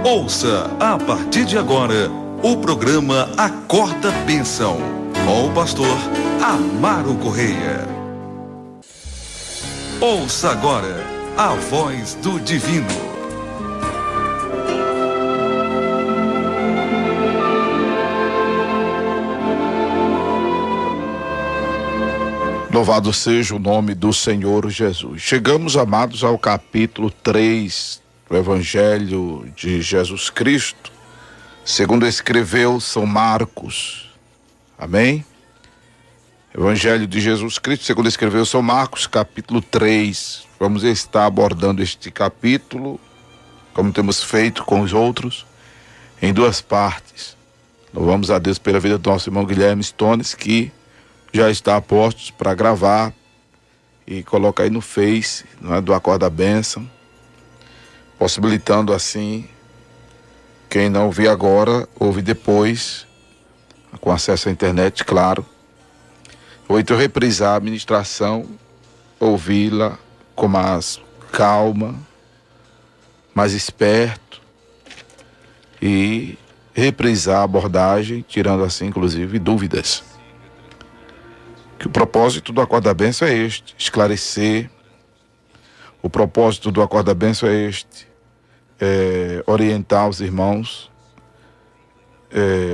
Ouça a partir de agora o programa Acorda Bênção, com o pastor Amaro Correia. Ouça agora a voz do divino. Louvado seja o nome do Senhor Jesus. Chegamos, amados, ao capítulo 3 do Evangelho de Jesus Cristo, segundo escreveu São Marcos. Amém? Evangelho de Jesus Cristo, segundo escreveu São Marcos, capítulo 3. Vamos estar abordando este capítulo, como temos feito com os outros, em duas partes. Louvamos a Deus pela vida do nosso irmão Guilherme Stones, que já está a postos para gravar e colocar aí no Face, não é, do Acorda Bênção, possibilitando assim, quem não ouvir agora, ouve depois, com acesso à internet, claro, ou então reprisar a ministração, ouvi-la com mais calma, mais esperto, e reprisar a abordagem, tirando assim, inclusive, dúvidas. Que o propósito do Acorda Bênção é este: esclarecer. O propósito do Acorda Bênção é este: orientar os irmãos.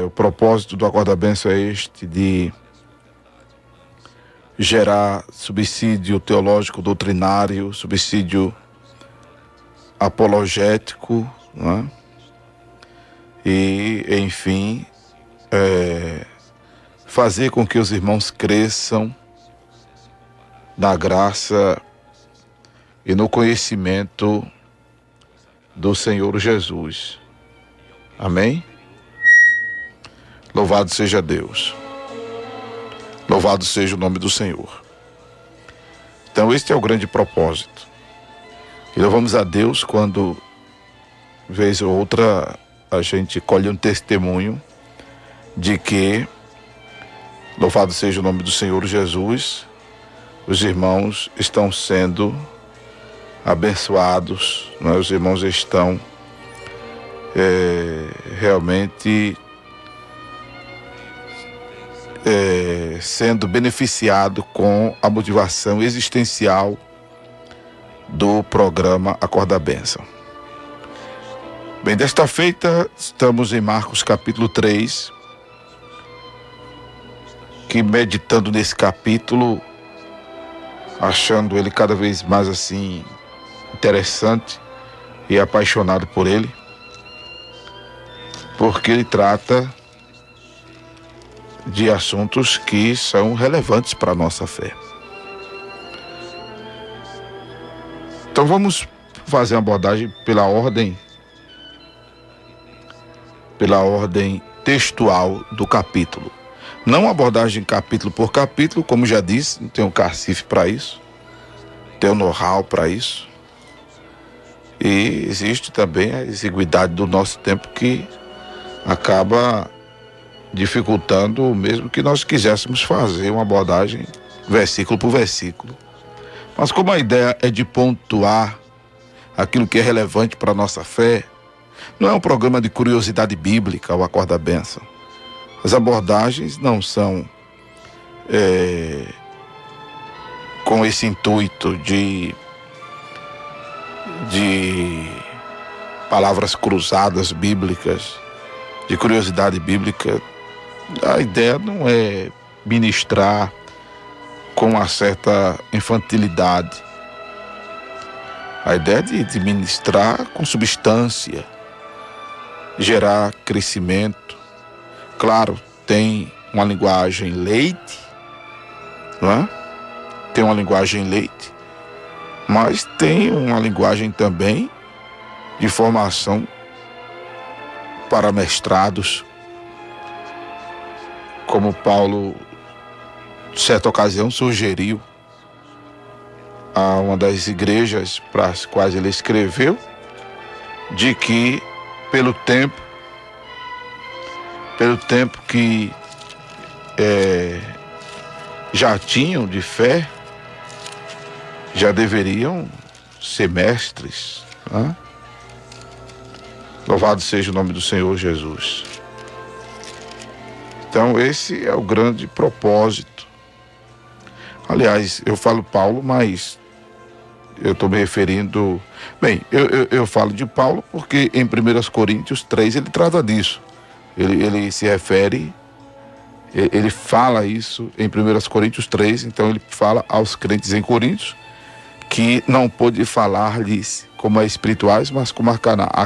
O propósito do Acorda Bênção é este: de gerar subsídio teológico doutrinário, subsídio apologético, não é? E, enfim, fazer com que os irmãos cresçam na graça e no conhecimento do Senhor Jesus. Amém? Louvado seja Deus. Louvado seja o nome do Senhor. Então, este é o grande propósito. E louvamos a Deus quando, vez ou outra, a gente colhe um testemunho de que, louvado seja o nome do Senhor Jesus, os irmãos estão sendo abençoados, né? Os irmãos estão realmente sendo beneficiados com a motivação existencial do programa Acorda Bênção. Bem, desta feita, estamos em Marcos capítulo 3, que meditando nesse capítulo, achando ele cada vez mais assim interessante e apaixonado por ele, porque ele trata de assuntos que são relevantes para a nossa fé. Então vamos fazer uma abordagem pela ordem textual do capítulo. Não abordagem capítulo por capítulo, como já disse, não tem um cacife para isso, tem um know-how para isso. E existe também a exiguidade do nosso tempo que acaba dificultando, mesmo que nós quiséssemos fazer uma abordagem versículo por versículo. Mas como a ideia é de pontuar aquilo que é relevante para a nossa fé, não é um programa de curiosidade bíblica, o Acorda Bênção. As abordagens não são com esse intuito de palavras cruzadas bíblicas, de curiosidade bíblica. A ideia não é ministrar com uma certa infantilidade. A ideia é de ministrar com substância, gerar crescimento. Claro, tem uma linguagem leite, não é? Tem uma linguagem leite, mas tem uma linguagem também de formação para mestrados, como Paulo, certa ocasião, sugeriu a uma das igrejas para as quais ele escreveu, de que pelo tempo que já tinham de fé, já deveriam ser mestres, né? Louvado seja o nome do Senhor Jesus. Então esse é o grande propósito. Aliás, eu falo Paulo, mas eu estou me referindo... Bem, eu falo de Paulo porque em 1 Coríntios 3 ele trata disso. Ele se refere, ele fala isso em 1 Coríntios 3, então ele fala aos crentes em Coríntios que não pôde falar-lhes como a espirituais, mas como a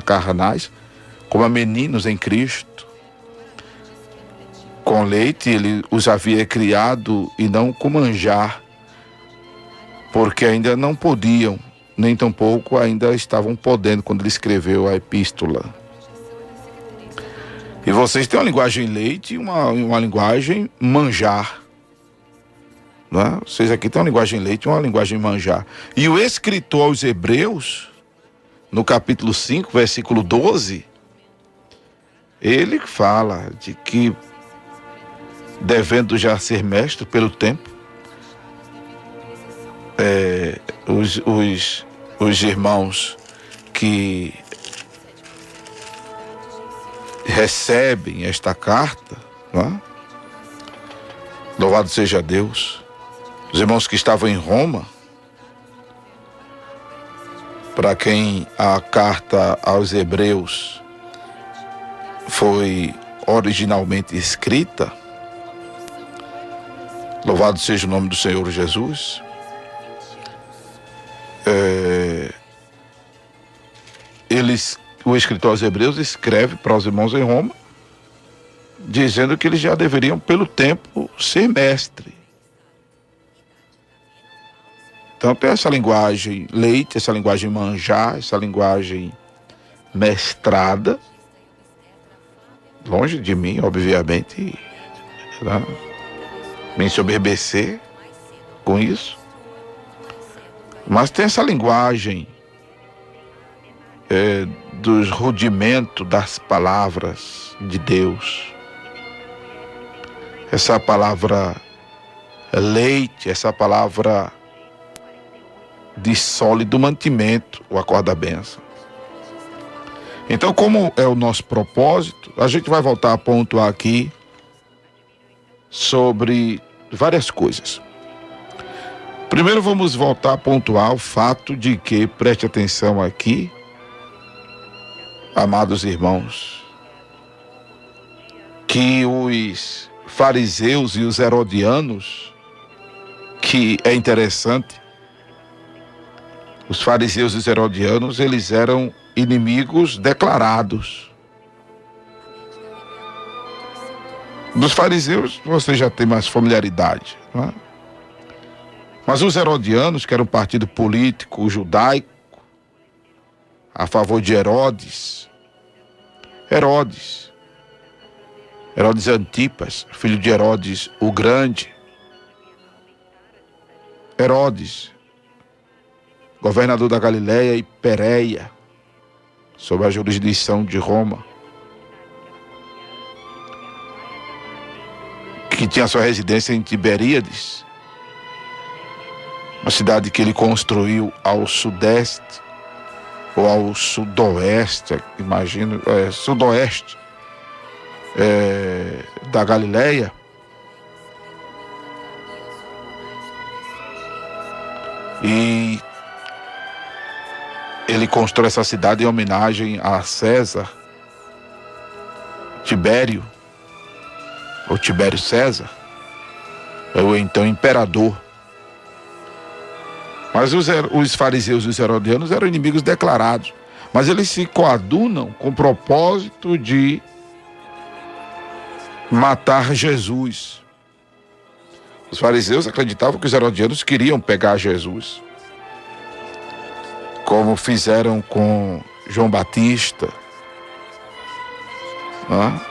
carnais, como a meninos em Cristo. Com leite ele os havia criado e não com manjar, porque ainda não podiam, nem tampouco ainda estavam podendo quando ele escreveu a epístola. E vocês têm uma linguagem leite e uma linguagem manjar. Não é? Vocês aqui têm uma linguagem leite e uma linguagem manjar. E o escritor aos Hebreus, no capítulo 5, versículo 12, ele fala de que, devendo já ser mestre pelo tempo, os irmãos que recebem esta carta, não é? Louvado seja Deus, os irmãos que estavam em Roma, para quem a carta aos Hebreus foi originalmente escrita, louvado seja o nome do Senhor Jesus, o escritor aos Hebreus escreve para os irmãos em Roma, dizendo que eles já deveriam, pelo tempo, ser mestre. Então tem essa linguagem leite, essa linguagem manjar, essa linguagem mestrada, longe de mim, obviamente, né, me ensoberbecer com isso, mas tem essa linguagem dos rudimentos das palavras de Deus, essa palavra leite, essa palavra de sólido mantimento, o acorda bênção. Então, como é o nosso propósito, a gente vai voltar a pontuar aqui sobre várias coisas. Primeiro vamos voltar a pontuar o fato de que, preste atenção aqui, amados irmãos, que os fariseus e os herodianos, que é interessante, os fariseus e os herodianos, eles eram inimigos declarados. Dos fariseus você já tem mais familiaridade, não é? Mas os herodianos, que era um partido político judaico a favor de Herodes Antipas, filho de Herodes o Grande, Herodes, governador da Galileia e Pérea, sob a jurisdição de Roma, que tinha sua residência em Tiberíades, uma cidade que ele construiu ao sudeste, ou ao sudoeste, imagino, sudoeste da Galileia. E ele constrói essa cidade em homenagem a César, Tibério, ou Tibério César, ou então imperador. Mas os fariseus e os herodianos eram inimigos declarados, mas eles se coadunam com o propósito de matar Jesus. Os fariseus acreditavam que os herodianos queriam pegar Jesus, como fizeram com João Batista, né?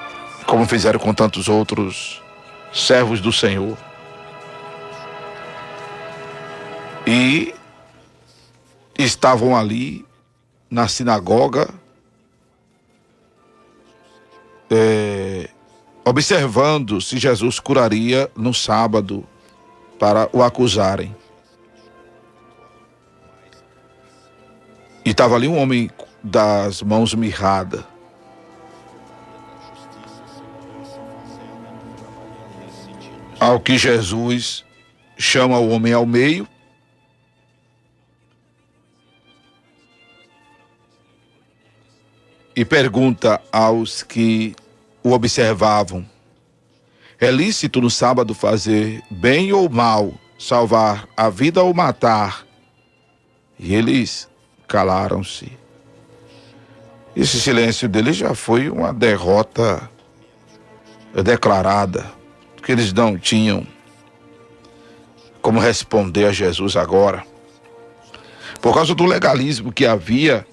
Como fizeram com tantos outros servos do Senhor. E estavam ali na sinagoga, observando se Jesus curaria no sábado, para o acusarem. E estava ali um homem das mãos mirradas, ao que Jesus chama o homem ao meio e pergunta aos que o observavam: é lícito no sábado fazer bem ou mal, salvar a vida ou matar? E eles calaram-se. Esse silêncio deles já foi uma derrota declarada, porque eles não tinham como responder a Jesus agora, por causa do legalismo que havia,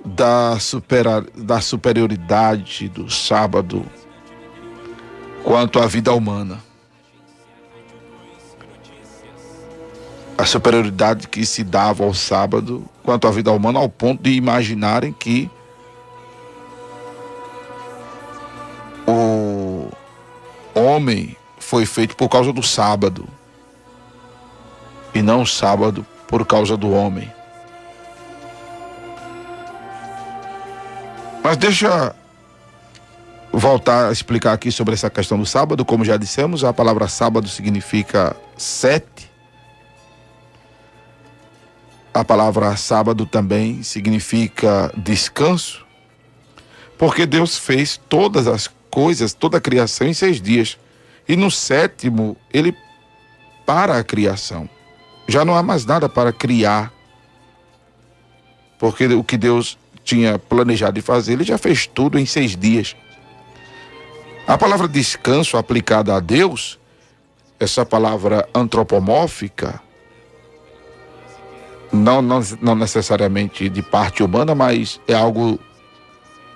da superioridade do sábado quanto à vida humana. A superioridade que se dava ao sábado quanto à vida humana, ao ponto de imaginarem que o homem foi feito por causa do sábado e não o sábado por causa do homem. Mas deixa voltar a explicar aqui sobre essa questão do sábado. Como já dissemos, a palavra sábado significa 7. A palavra sábado também significa descanso, porque Deus fez todas as coisas, toda a criação em 6 dias. E no 7º, ele para a criação. Já não há mais nada para criar, porque o que Deus tinha planejado de fazer, ele já fez tudo em 6 dias. A palavra descanso aplicada a Deus, essa palavra antropomórfica, não necessariamente de parte humana, mas é algo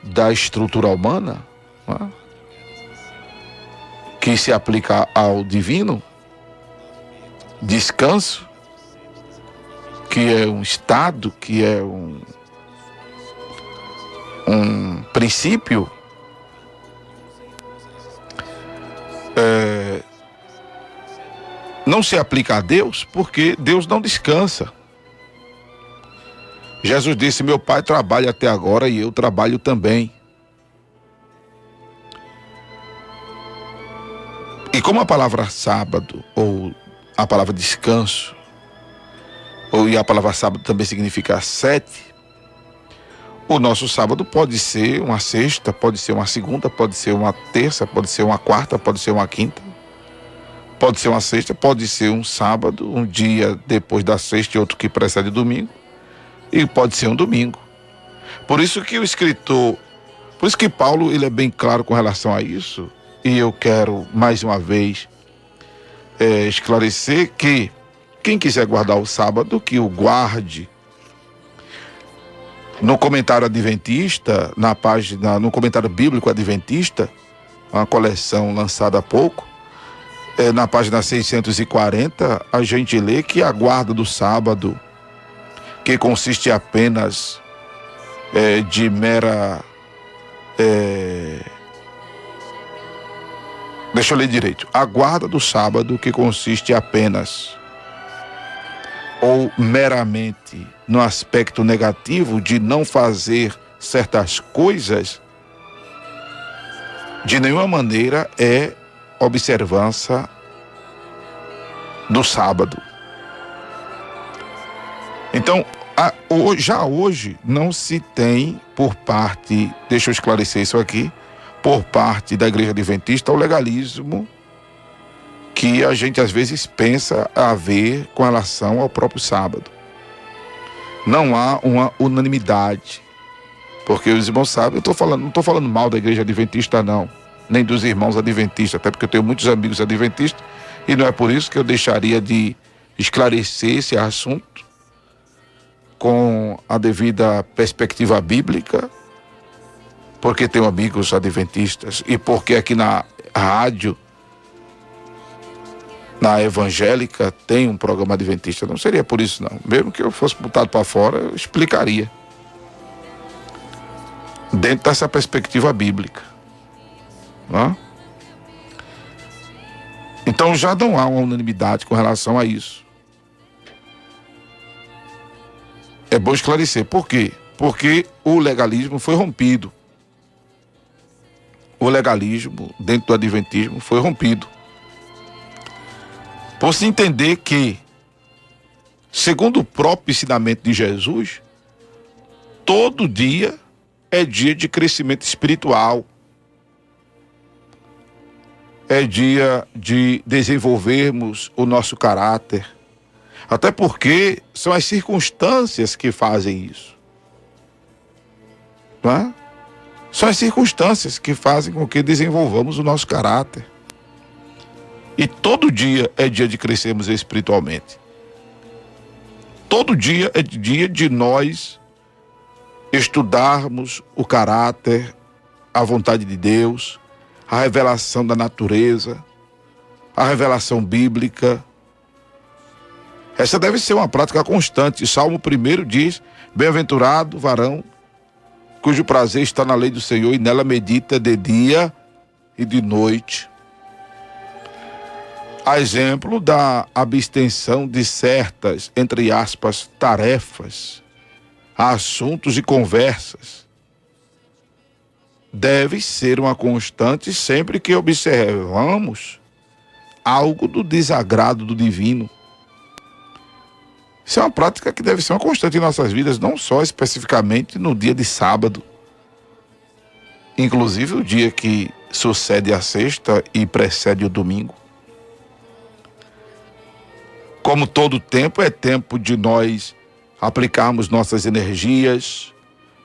da estrutura humana, não é? Que se aplica ao divino. Descanso, que é um estado, que é um princípio, não se aplica a Deus, porque Deus não descansa. Jesus disse: meu Pai trabalha até agora e eu trabalho também. E como a palavra sábado, ou a palavra descanso, e a palavra sábado também significa 7, o nosso sábado pode ser uma sexta, pode ser uma segunda, pode ser uma terça, pode ser uma quarta, pode ser uma quinta, pode ser uma sexta, pode ser um sábado, um dia depois da sexta e outro que precede domingo, e pode ser um domingo. Por isso que o escritor, por isso que Paulo, ele é bem claro com relação a isso, e eu quero mais uma vez esclarecer que quem quiser guardar o sábado, que o guarde. No comentário adventista, no comentário bíblico adventista, uma coleção lançada há pouco, na página 640, a gente lê que a guarda do sábado, que consiste apenas de mera... deixa eu ler direito. A guarda do sábado, que consiste apenas ou meramente no aspecto negativo de não fazer certas coisas, de nenhuma maneira é observância do sábado. Então, já hoje não se tem por parte, deixa eu esclarecer isso aqui, por parte da Igreja Adventista, o legalismo que a gente às vezes pensa haver com relação ao próprio sábado. Não há uma unanimidade, porque os irmãos sabem, não estou falando mal da Igreja Adventista não, nem dos irmãos adventistas, até porque eu tenho muitos amigos adventistas, e não é por isso que eu deixaria de esclarecer esse assunto com a devida perspectiva bíblica, porque tenho amigos adventistas e porque aqui na rádio, na evangélica, tem um programa adventista. Não seria por isso não. Mesmo que eu fosse botado para fora, eu explicaria dentro dessa perspectiva bíblica, não é? Então já não há uma unanimidade com relação a isso. É bom esclarecer. Por quê? Porque o legalismo foi rompido. o legalismo dentro do adventismo foi rompido. Por se entender que, segundo o próprio ensinamento de Jesus, todo dia é dia de crescimento espiritual. É dia de desenvolvermos o nosso caráter. Até porque são as circunstâncias que fazem isso. Não é? São as circunstâncias que fazem com que desenvolvamos o nosso caráter. E todo dia é dia de crescermos espiritualmente. Todo dia é dia de nós estudarmos o caráter, a vontade de Deus, a revelação da natureza, a revelação bíblica. Essa deve ser uma prática constante. Salmo 1 diz: bem-aventurado o varão cujo prazer está na lei do Senhor e nela medita de dia e de noite. A exemplo da abstenção de certas, entre aspas, tarefas, assuntos e conversas, deve ser uma constante sempre que observamos algo do desagrado do divino. Isso é uma prática que deve ser uma constante em nossas vidas, não só especificamente no dia de sábado. Inclusive o dia que sucede a sexta e precede o domingo. Como todo tempo, é tempo de nós aplicarmos nossas energias,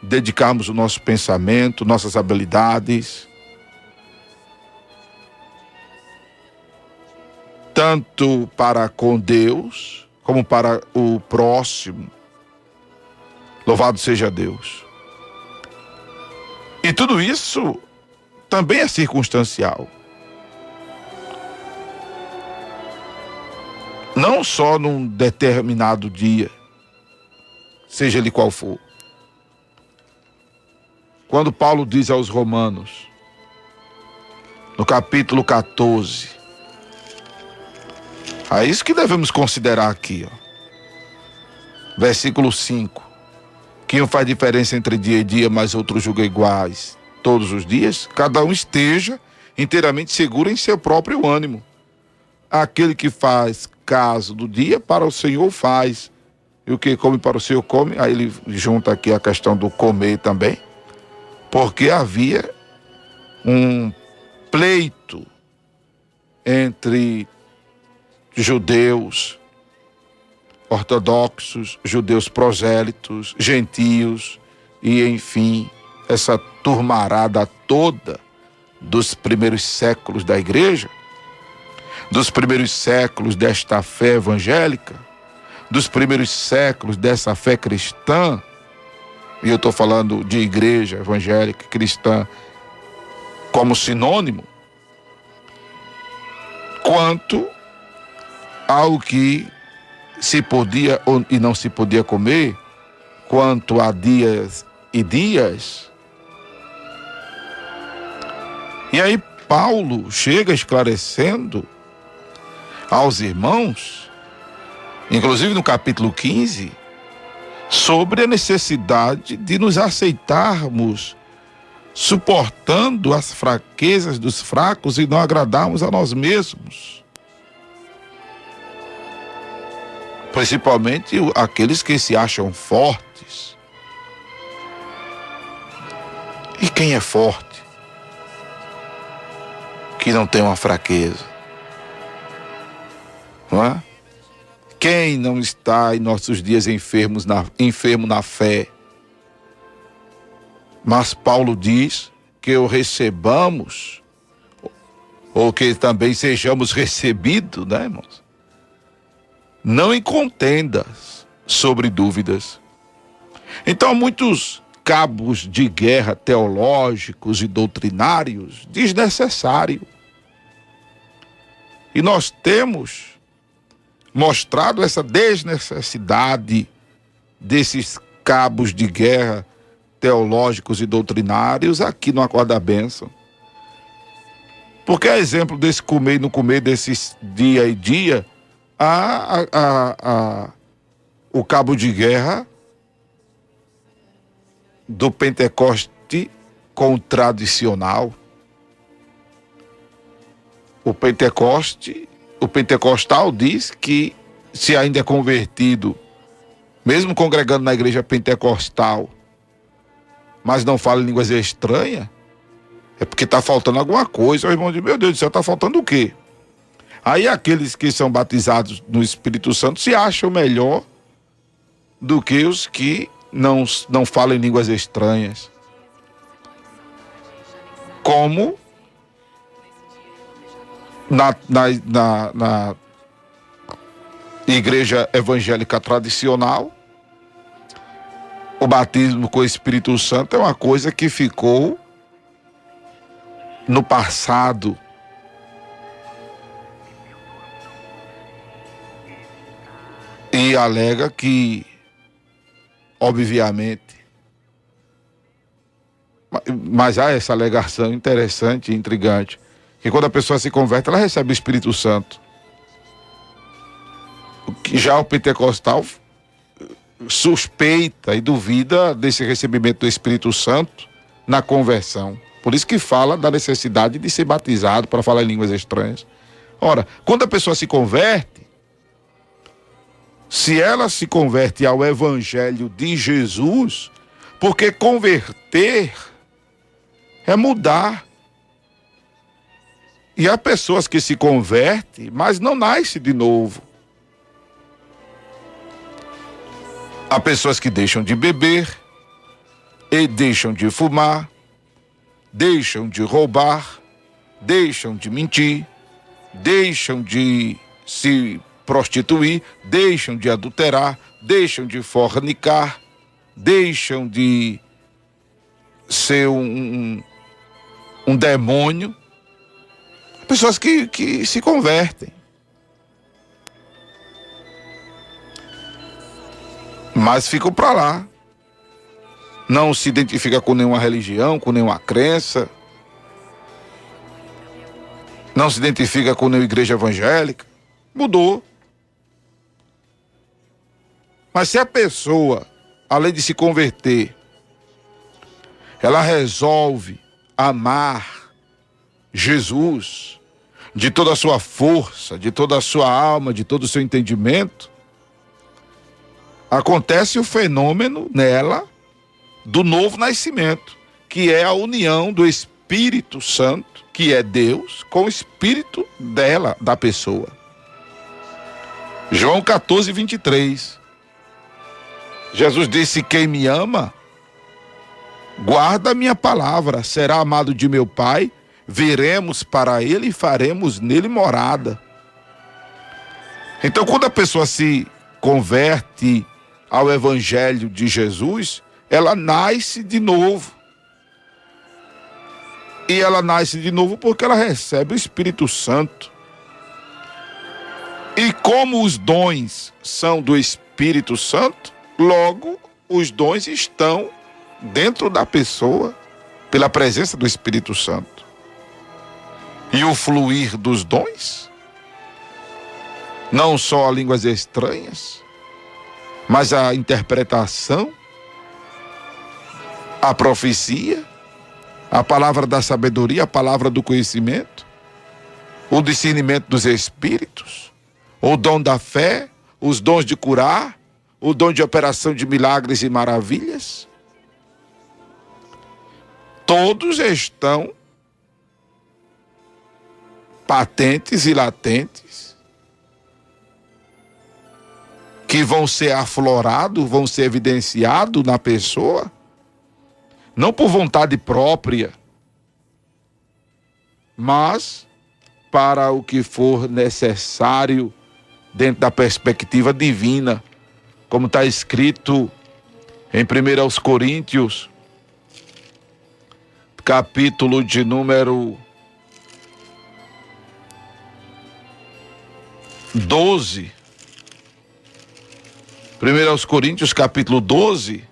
dedicarmos o nosso pensamento, nossas habilidades, tanto para com Deus, como para o próximo. Louvado seja Deus. E tudo isso também é circunstancial. Não só num determinado dia, seja ele qual for. Quando Paulo diz aos Romanos, no capítulo 14, é isso que devemos considerar aqui, ó. Versículo 5. Que não faz diferença entre dia e dia, mas outros julgam iguais todos os dias. Cada um esteja inteiramente seguro em seu próprio ânimo. Aquele que faz caso do dia, para o Senhor faz. E o que come para o Senhor come. Aí ele junta aqui a questão do comer também. Porque havia um pleito entre judeus ortodoxos, judeus prosélitos, gentios e, enfim, essa turmarada toda dos primeiros séculos da igreja, dos primeiros séculos desta fé evangélica, dos primeiros séculos dessa fé cristã, e eu estou falando de igreja evangélica cristã como sinônimo, quanto ao que se podia e não se podia comer, quanto a dias e dias. E aí Paulo chega esclarecendo aos irmãos, inclusive no capítulo 15, sobre a necessidade de nos aceitarmos, suportando as fraquezas dos fracos e não agradarmos a nós mesmos. Principalmente aqueles que se acham fortes. E quem é forte? Que não tem uma fraqueza. Não é? Quem não está em nossos dias enfermo na fé? Mas Paulo diz que o recebamos, ou que também sejamos recebidos, né, irmãos? Não em contendas sobre dúvidas. Então, muitos cabos de guerra teológicos e doutrinários desnecessários. E nós temos mostrado essa desnecessidade desses cabos de guerra teológicos e doutrinários aqui no Acorda a Bênção. Porque a exemplo desse comer e não comer, desses dia e dia, o cabo de guerra do Pentecoste com o tradicional. o pentecostal diz que se ainda é convertido, mesmo congregando na igreja pentecostal, mas não fala línguas estranhas, é porque está faltando alguma coisa. O irmão diz, meu Deus do céu, está faltando o quê? Aí aqueles que são batizados no Espírito Santo se acham melhor do que os que não falam em línguas estranhas. Como na igreja evangélica tradicional, o batismo com o Espírito Santo é uma coisa que ficou no passado. E alega que, obviamente, mas há essa alegação interessante e intrigante, que quando a pessoa se converte, ela recebe o Espírito Santo. Já o pentecostal suspeita e duvida desse recebimento do Espírito Santo na conversão. Por isso que fala da necessidade de ser batizado para falar em línguas estranhas. Ora, quando a pessoa se converte, se ela se converte ao Evangelho de Jesus, porque converter é mudar. E há pessoas que se convertem, mas não nascem de novo. Há pessoas que deixam de beber, e deixam de fumar, deixam de roubar, deixam de mentir, deixam de se prostituir, deixam de adulterar, deixam de fornicar, deixam de ser um demônio. Pessoas que se convertem. Mas ficam para lá. Não se identifica com nenhuma religião, com nenhuma crença. Não se identifica com nenhuma igreja evangélica. Mudou. Mas se a pessoa, além de se converter, ela resolve amar Jesus de toda a sua força, de toda a sua alma, de todo o seu entendimento, acontece o fenômeno nela do novo nascimento, que é a união do Espírito Santo, que é Deus, com o Espírito dela, da pessoa. João 14, 23. Jesus disse, quem me ama, guarda a minha palavra, será amado de meu Pai, viremos para ele e faremos nele morada. Então, quando a pessoa se converte ao Evangelho de Jesus, ela nasce de novo. E ela nasce de novo porque ela recebe o Espírito Santo. E como os dons são do Espírito Santo, logo os dons estão dentro da pessoa pela presença do Espírito Santo. E o fluir dos dons, não só línguas estranhas, mas a interpretação, a profecia, a palavra da sabedoria, a palavra do conhecimento, o discernimento dos espíritos, o dom da fé, os dons de curar, o dom de operação de milagres e maravilhas, todos estão patentes e latentes, que vão ser aflorados, vão ser evidenciados na pessoa, não por vontade própria, mas para o que for necessário dentro da perspectiva divina, como está escrito em 1 Coríntios, capítulo de número 12, 1 Coríntios capítulo 12,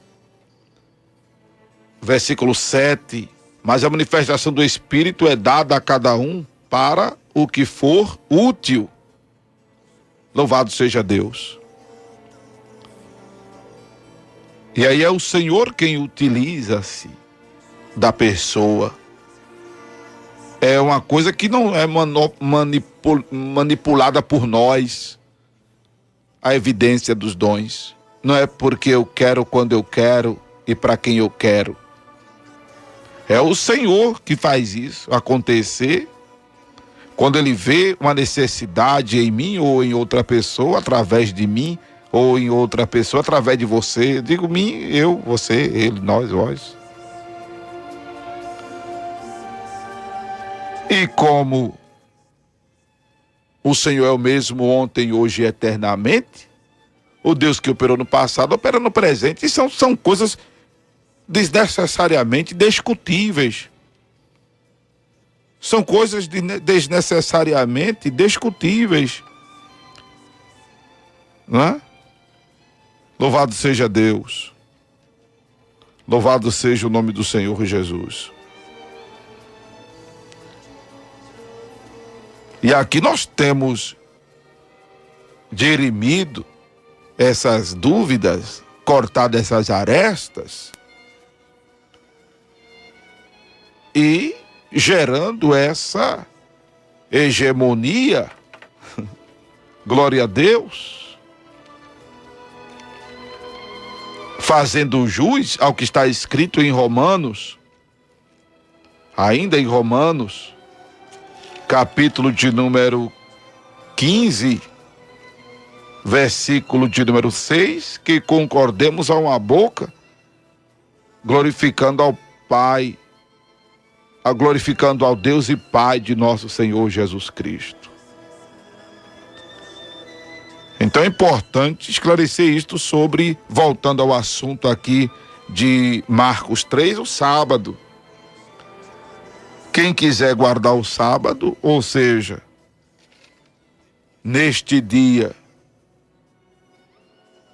versículo 7, mas a manifestação do Espírito é dada a cada um para o que for útil. Louvado seja Deus. E aí é o Senhor quem utiliza-se da pessoa. é uma coisa que não é manipulada por nós. A evidência dos dons. Não é porque eu quero quando eu quero e para quem eu quero. É o Senhor que faz isso acontecer quando Ele vê uma necessidade em mim ou em outra pessoa, através de mim, ou em outra pessoa, através de você. Digo mim, eu, você, ele, nós, vós. E como o Senhor é o mesmo ontem, hoje e eternamente, o Deus que operou no passado, opera no presente. E são coisas desnecessariamente discutíveis. São coisas desnecessariamente discutíveis. Não é? Louvado seja Deus. Louvado seja o nome do Senhor Jesus. E aqui nós temos dirimido essas dúvidas, cortado essas arestas e gerando essa hegemonia, glória a Deus, fazendo jus ao que está escrito em Romanos, ainda em Romanos, capítulo de número 15, versículo de número 6, que concordemos a uma boca, glorificando ao Pai, glorificando ao Deus e Pai de nosso Senhor Jesus Cristo. Então é importante esclarecer isto sobre, voltando ao assunto aqui de Marcos 3, o sábado. Quem quiser guardar o sábado, ou seja, neste dia,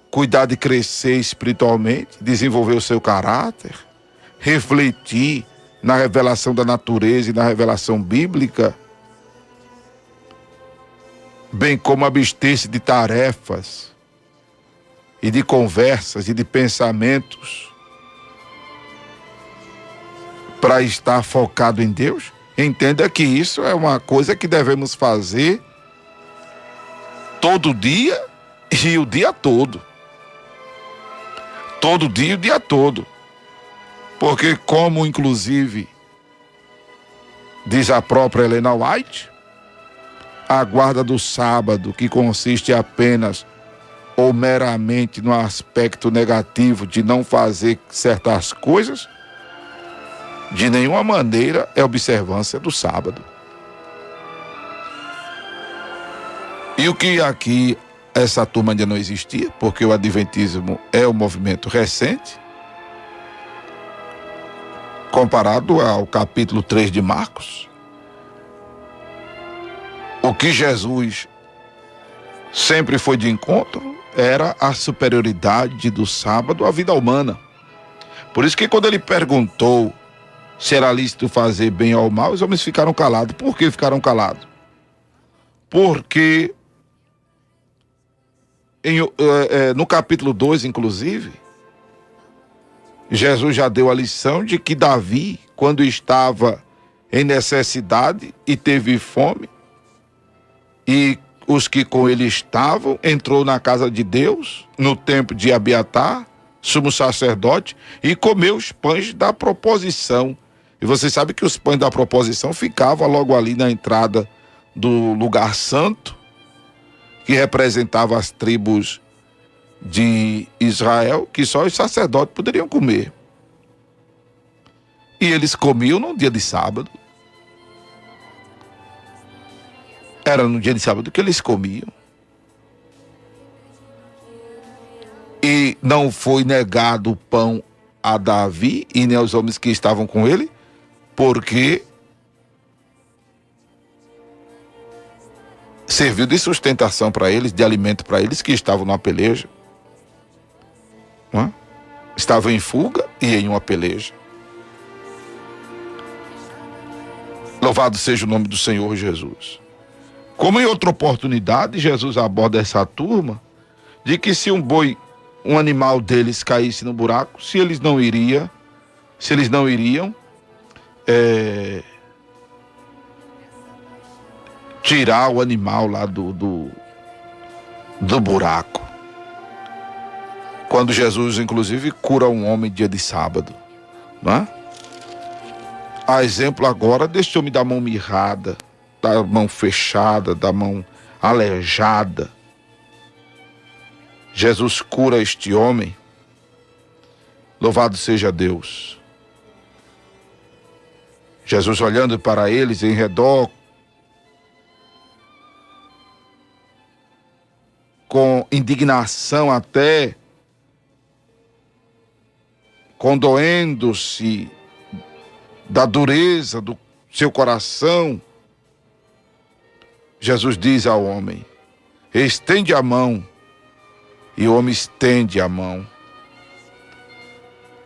cuidar de crescer espiritualmente, desenvolver o seu caráter, refletir na revelação da natureza e na revelação bíblica, bem como abster-se de tarefas e de conversas e de pensamentos para estar focado em Deus. Entenda que isso é uma coisa que devemos fazer todo dia e o dia todo. Todo dia e o dia todo. Porque, como inclusive diz a própria Helena White, a guarda do sábado, que consiste apenas ou meramente no aspecto negativo de não fazer certas coisas, de nenhuma maneira é observância do sábado. E o que aqui essa turma ainda não existia, porque o adventismo é um movimento recente, comparado ao capítulo 3 de Marcos. O que Jesus sempre foi de encontro era a superioridade do sábado à vida humana. Por isso que quando ele perguntou se era lícito fazer bem ou mal, os homens ficaram calados. Por que ficaram calados? Porque no capítulo 2, inclusive, Jesus já deu a lição de que Davi, quando estava em necessidade e teve fome, e os que com ele estavam, entrou na casa de Deus, no templo de Abiatar, sumo sacerdote, e comeu os pães da proposição. E você sabe que os pães da proposição ficavam logo ali na entrada do lugar santo, que representava as tribos de Israel, que só os sacerdotes poderiam comer. E eles comiam no dia de sábado. Era no dia de sábado que eles comiam. E não foi negado o pão a Davi e nem aos homens que estavam com ele, porque serviu de sustentação para eles, de alimento para eles que estavam numa peleja. Não é? Estavam em fuga e em uma peleja. Louvado seja o nome do Senhor Jesus. Como em outra oportunidade, Jesus aborda essa turma de que se um animal deles caísse no buraco, se eles não iriam tirar o animal lá do buraco. Quando Jesus, inclusive, cura um homem dia de sábado, não é? A exemplo agora deste homem da mão mirrada, da mão fechada, da mão aleijada. Jesus cura este homem. Louvado seja Deus. Jesus olhando para eles em redor, com indignação até, condoendo-se da dureza do seu coração, Jesus diz ao homem: estende a mão. E o homem estende a mão.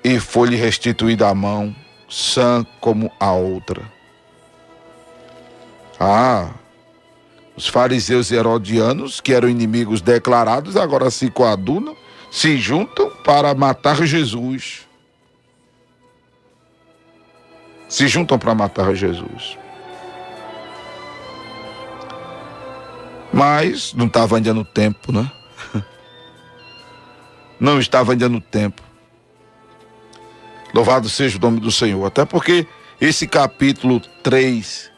E foi-lhe restituída a mão, sã como a outra. Os fariseus e herodianos, que eram inimigos declarados, agora se coadunam, se juntam para matar Jesus. Se juntam para matar Jesus. Mas não estava ainda no tempo, né? Não estava ainda no tempo. Louvado seja o nome do Senhor. Até porque esse capítulo 3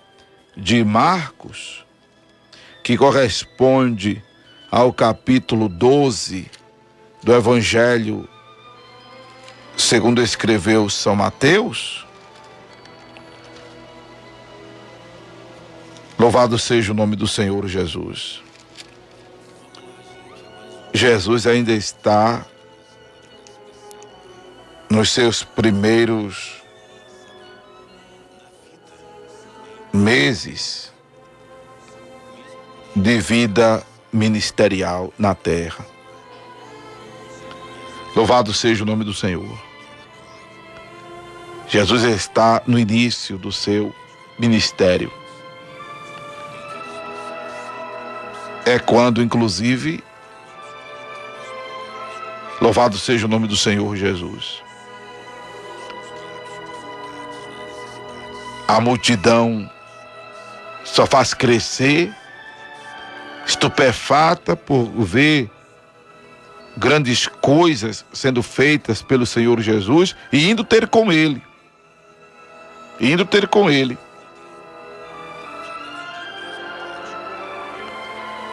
de Marcos, que corresponde ao capítulo 12 do Evangelho segundo escreveu São Mateus, louvado seja o nome do Senhor Jesus. Jesus ainda está nos seus primeiros meses de vida ministerial na terra. Louvado seja o nome do Senhor. Jesus está no início do seu ministério. É quando, inclusive, louvado seja o nome do Senhor Jesus, a multidão só faz crescer, estupefata por ver grandes coisas sendo feitas pelo Senhor Jesus e indo ter com Ele.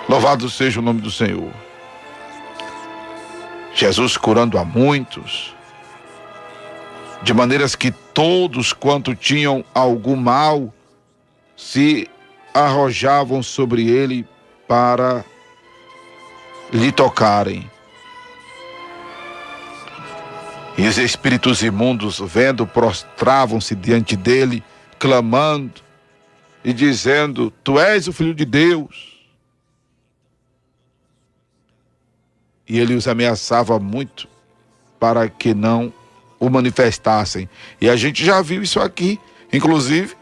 Louvado seja o nome do Senhor. Jesus curando a muitos, de maneiras que todos quanto tinham algum mal se arrojavam sobre ele para lhe tocarem. E os espíritos imundos, vendo, prostravam-se diante dele, clamando e dizendo: Tu és o Filho de Deus. E ele os ameaçava muito para que não o manifestassem. E a gente já viu isso aqui. Inclusive,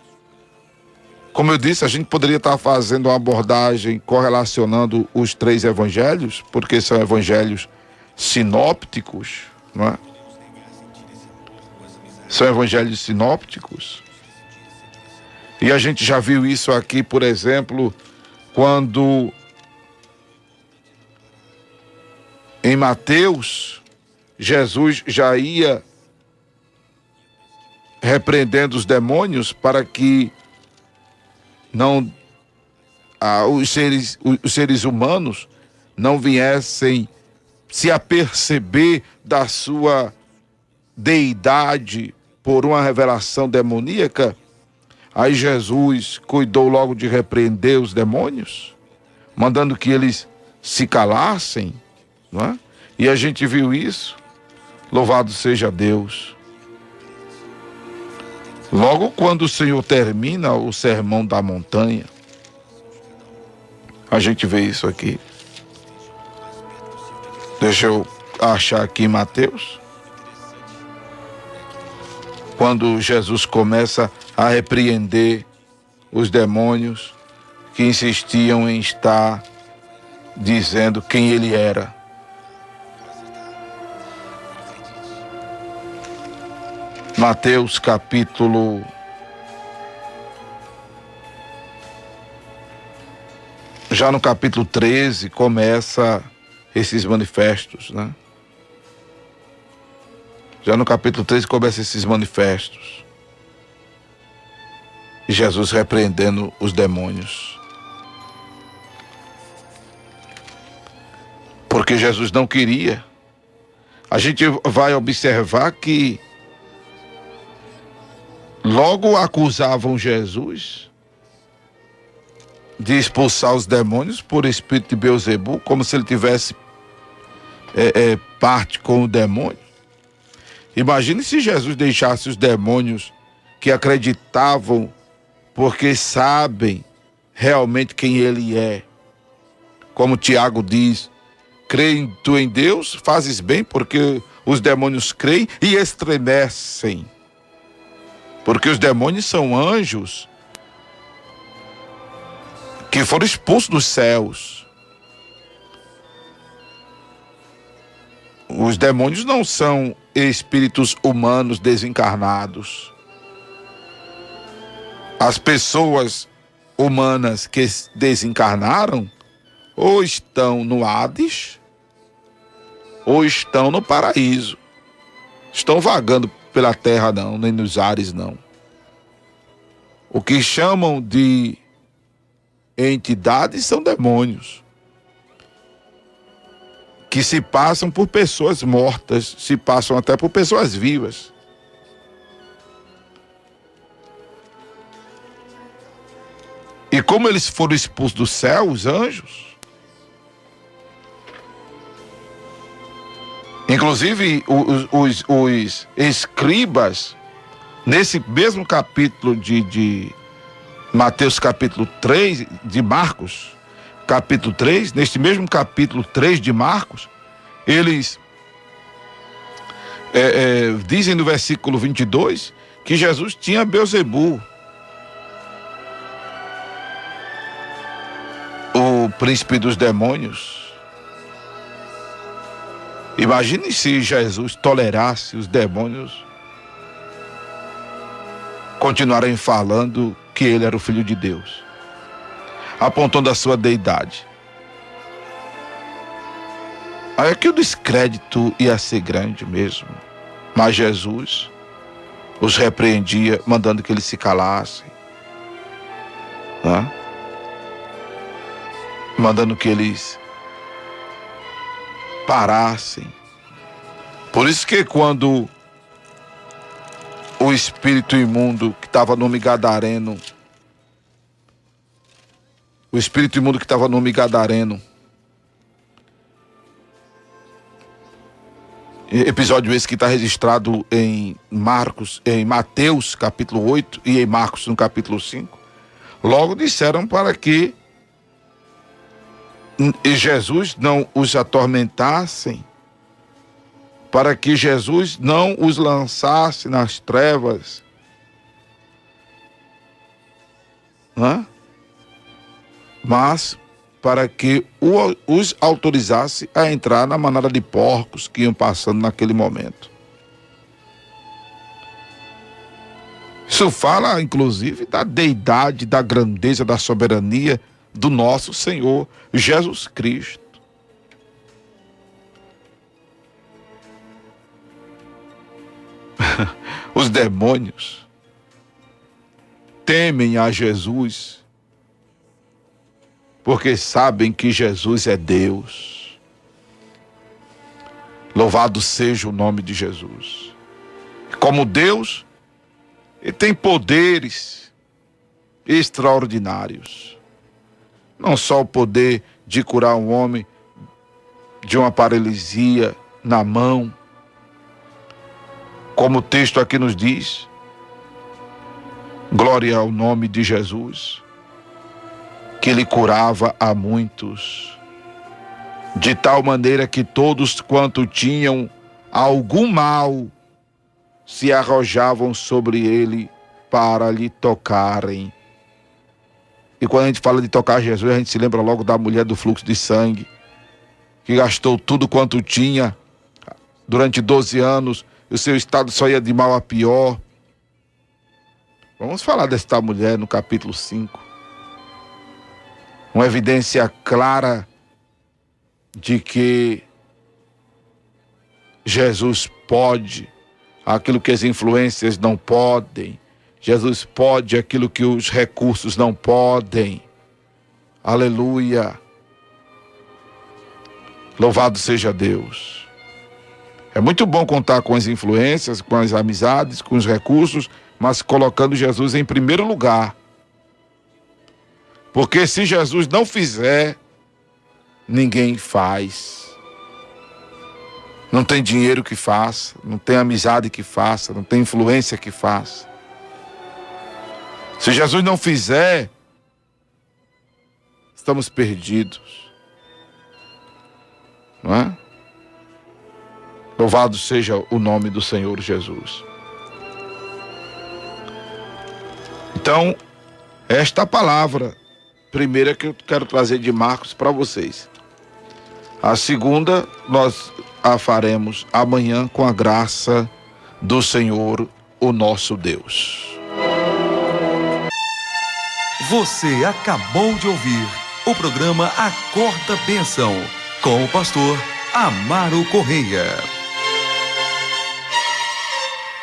como eu disse, a gente poderia estar fazendo uma abordagem correlacionando os 3 evangelhos, porque são evangelhos sinópticos, não é? São evangelhos sinópticos. E a gente já viu isso aqui, por exemplo, quando em Mateus, Jesus já ia repreendendo os demônios para que não os seres humanos não viessem se aperceber da sua deidade por uma revelação demoníaca. Aí Jesus cuidou logo de repreender os demônios, mandando que eles se calassem, não é? E a gente viu isso. Louvado seja Deus. Logo quando o Senhor termina o sermão da montanha, a gente vê isso aqui. Deixa eu achar aqui em Mateus. Quando Jesus começa a repreender os demônios que insistiam em estar dizendo quem ele era. Mateus capítulo Já no capítulo 13 começa esses manifestos, né? Já no capítulo 13 começa esses manifestos. E Jesus repreendendo os demônios. Porque Jesus não queria. A gente vai observar que logo acusavam Jesus de expulsar os demônios por espírito de Beelzebu, como se ele tivesse parte com o demônio. Imagine se Jesus deixasse os demônios que acreditavam porque sabem realmente quem ele é. Como Tiago diz, creem tu em Deus, fazes bem, porque os demônios creem e estremecem. Porque os demônios são anjos que foram expulsos dos céus. Os demônios não são espíritos humanos desencarnados. As pessoas humanas que desencarnaram ou estão no Hades ou estão no paraíso. Estão vagando pela terra não, nem nos ares não. O que chamam de entidades são demônios. Que se passam por pessoas mortas, se passam até por pessoas vivas. E como eles foram expulsos do céu, os anjos, inclusive os escribas, nesse mesmo capítulo de Mateus capítulo 3, de Marcos, capítulo 3, neste mesmo capítulo 3 de Marcos, eles dizem no versículo 22 que Jesus tinha Beelzebu, o príncipe dos demônios. Imagine se Jesus tolerasse os demônios continuarem falando que ele era o Filho de Deus, apontando a sua deidade. Aí é que o descrédito ia ser grande mesmo. Mas Jesus os repreendia, mandando que eles se calassem, né? Mandando que eles parassem. Por isso que quando o espírito imundo que estava no homem gadareno, episódio esse que está registrado em Mateus capítulo 8 e em Marcos no capítulo 5, logo disseram para que Jesus não os atormentassem, para que Jesus não os lançasse nas trevas, né? Mas para que os autorizasse a entrar na manada de porcos que iam passando naquele momento. Isso fala, inclusive, da deidade, da grandeza, da soberania do nosso Senhor Jesus Cristo. Os demônios temem a Jesus porque sabem que Jesus é Deus. Louvado seja o nome de Jesus. Como Deus, ele tem poderes extraordinários. Não só o poder de curar um homem de uma paralisia na mão, como o texto aqui nos diz, glória ao nome de Jesus, que ele curava a muitos, de tal maneira que todos quanto tinham algum mal se arrojavam sobre ele para lhe tocarem. E quando a gente fala de tocar Jesus, a gente se lembra logo da mulher do fluxo de sangue, que gastou tudo quanto tinha durante 12 anos, e o seu estado só ia de mal a pior. Vamos falar desta mulher no capítulo 5. uma evidência clara de que Jesus pode aquilo que as influências não podem. Jesus pode aquilo que os recursos não podem. Aleluia. Louvado seja Deus. É muito bom contar com as influências, com as amizades, com os recursos, mas colocando Jesus em primeiro lugar. Porque se Jesus não fizer, ninguém faz. Não tem dinheiro que faça, não tem amizade que faça, não tem influência que faça. Se Jesus não fizer, estamos perdidos. Não é? Louvado seja o nome do Senhor Jesus. Então, esta palavra primeira que eu quero trazer de Marcos para vocês. A segunda nós a faremos amanhã com a graça do Senhor, o nosso Deus. Você acabou de ouvir o programa Acorda Bênção, com o pastor Amaro Correia.